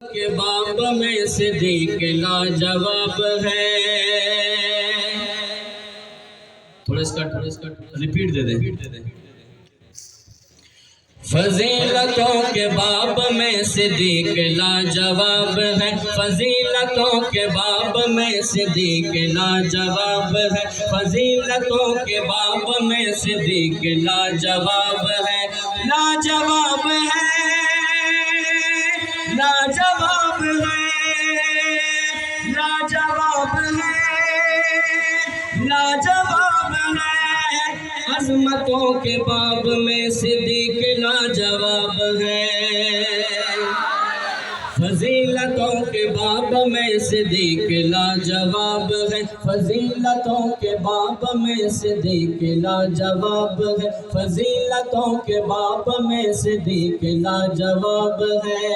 کے باب میں صدیق لاجواب ہے. تھوڑا اس کا ریپیٹ دے دیں. فضیلتوں کے باب میں صدیق لاجواب ہے. فضیلتوں کے باب میں صدیق لاجواب ہے. فضیلتوں کے باب میں صدیق لاجواب ہے. لاجواب ہے، لاجواب ہے، لاجواب ہے، لاجواب ہے. عظمتوں کے باب میں صدیق لاجواب ہے. فضیلتوں کے باب میں صدیق لاجواب ہے. فضیلتوں کے باب میں صدیق لاجواب ہے. فضیلتوں کے باب میں صدیق لاجواب ہے.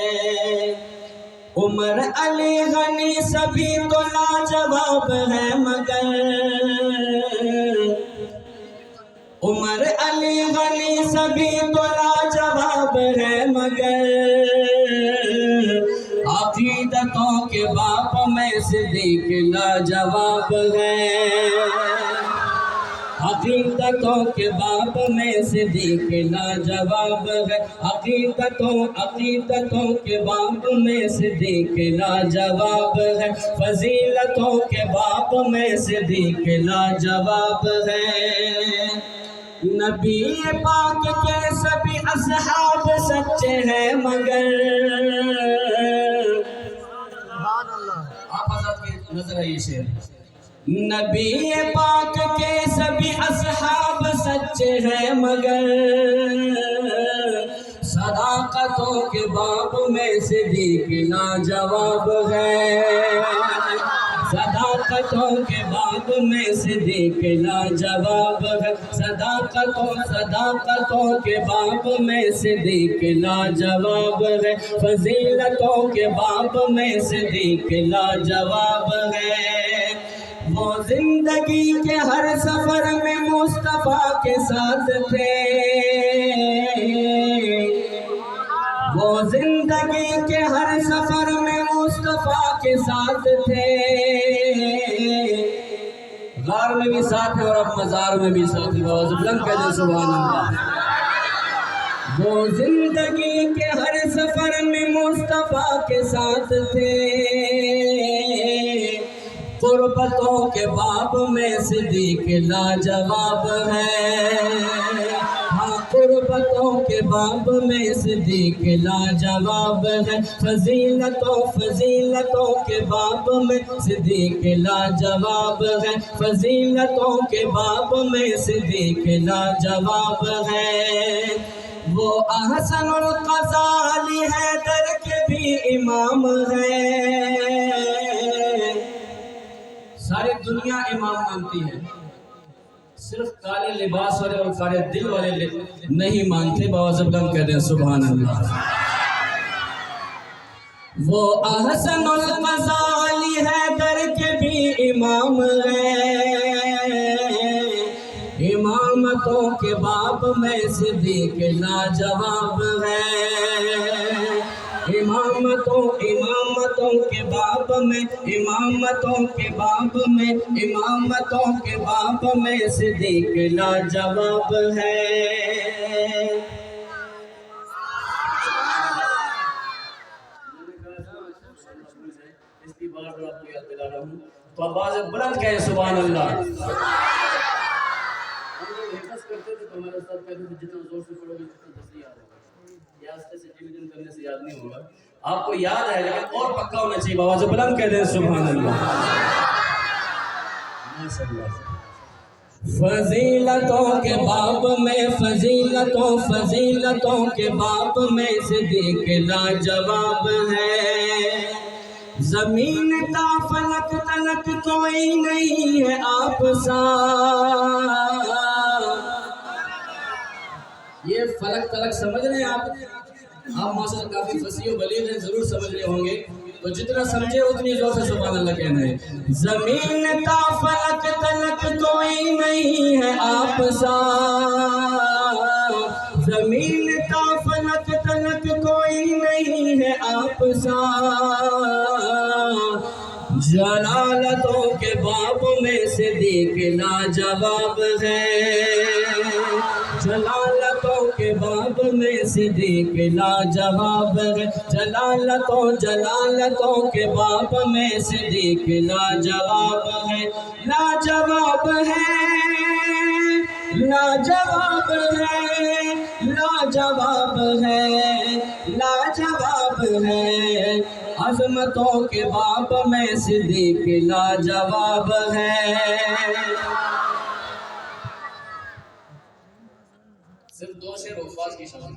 عمر علی غنی سبھی تو لاجواب ہے، مگر عمر علی غنی سبھی تو لاجواب ہے، مگر عقیدتوں کے باب میں صدیق لاجواب ہے. عقیدتوں کے باب میں صدیق لاجواب ہے. عقیدتوں کے باب میں صدیق لاجواب ہے. فضیلتوں کے باب میں صدیق لاجواب ہے. نبی پاک کے سبھی اصحاب سچے ہیں، مگر آپ حضرات کی نظر ہے یہ شعر. نبی پاک کے سبھی اصحاب سچے ہیں، مگر صداقتوں کے باب میں صدیق لاجواب ہے. صداقتوں کے باب میں صدیق لاجواب ہے. صداقتوں کے باب میں صدیق لاجواب ہے. فضیلتوں کے باب میں صدیق لاجواب ہے. وہ زندگی کے ہر سفر میں مصطفیٰ کے ساتھ تھے. وہ زندگی کے ہر سفر میں مصطفیٰ کے ساتھ تھے. غار میں بھی ساتھ ہے اور اب مزار میں بھی ساتھ ہے. آواز بلند کہہ دیں سبحان اللہ. وہ زندگی کے ہر سفر میں مصطفیٰ کے ساتھ تھے. قربتوں کے باب میں صدیق لاجواب ہے. ہاں، قربتوں کے باب میں صدیق لاجواب ہے. فضیلتوں کے باب میں صدیق لاجواب ہے. فضیلتوں کے باب میں صدیق لاجواب ہے. وہ احسن الغزالی حیدر کے بھی امام ہے. ساری دنیا امام مانتی ہے، صرف کالے لباس والے اور کالے دل والے نہیں مانتے. بآواز بلند کہہ دیں سبحان اللہ. وہ احسن الغزالی حیدر کے بھی امام ہے. امامتوں کے باب میں صدیق لاجواب ہے. امامتوں کے باب میں صدیق لاجواب ہے. اس کی بار آپ کو یاد دلا رہا ہوں تو آواز بلند کہیں سبحان اللہ. ہم جب حفظ کرتے تھے تو ہمارے استاد کہتے تھے جتنا زور سے پڑھو گے اتنا جلدی یاد ہوگا. آستے سے ڈویژن کرنے سے یاد نہیں ہوگا. آپ کو یاد ہے لیکن اور پکا ہونا چاہیے. آواز بلند کہہ دیں سبحان اللہ. فضیلتوں کے باب میں فضیلتوں کے باب میں صدیق لاجواب ہے. زمین تا فلک تلک کوئی نہیں ہے آپ سا. یہ فلک تلک سمجھ رہے ہیں آپ ماشاءاللہ کافی فصیح و بلیغ ہیں، ضرور سمجھ رہے ہوں گے. تو جتنا سمجھے اتنی زور سے سبحان اللہ کہنا ہے. زمین تا فلک تلک کوئی نہیں ہے آپ سا. زمین تا فلک تلک کوئی نہیں ہے آپ انسان، جلالتوں کے باب میں صدیق لاجواب ہے، جلالتوں کے باب میں صدیق لاجواب ہے، جلالتوں کے باب میں صدیق لاجواب ہے، لاجواب ہے، لاجواب ہے، لاجواب ہے، لاجواب ہے، عظمتوں کے باب میں صدیق لاجواب ہے۔ صرف 2 شعر حفاظ کی شامل